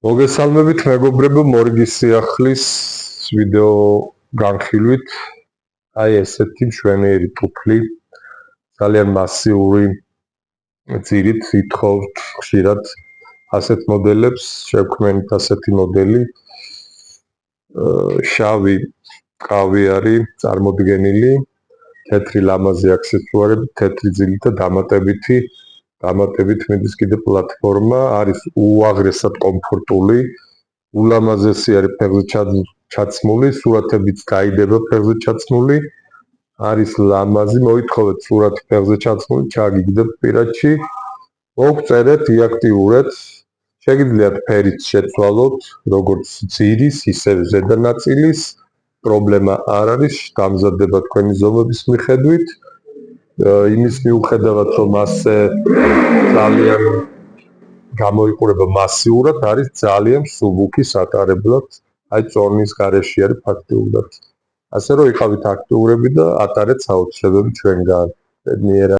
მოგესალმებით მეგობრებო, მორგის სიახლის ვიდეო განხილვით. აი ესეთი მშვენიერი ტუფლი, ძალიან მასიური ძირით ითხოვთ ხშირად ასეთ მოდელებს, შევქმნით ასეთი მოდელი. შავი ყავი არის წარმოდგენილი, თეთრი ლამაზი აქსესუარები, თეთრი ძილი და დამატებით მიდის კიდე პლატფორმა, არის უაღრესად კომფორტული, ულამაზესი არის ფეხზე ჩაცმული, სურათებიც დაიდება ფეხზე ჩაცმული, არის ლამაზი, მოითხოვეთ სურათი ფეხზე ჩაცმული, ჩაგიგდებ პირადში, მოგწერეთ, იაქტიურეთ, შეგიძლიათ ფერიც შეცვალოთ, როგორც ძირის, ისე ზედა ნაწილის, პრობლემა არ არის, დამზადდება თქვენი ზომების მიხედვით. იმის მიუხედავად, რომ მასზე ძალიან გამოიყურება მასიურად, არის ძალიან მსუბუქი სატარებლად, აი წონის გარეშე არის ფაქტიურად. ასე რომ იყავით აქტიურები და ატარეთ საოცრებები ჩვენგან.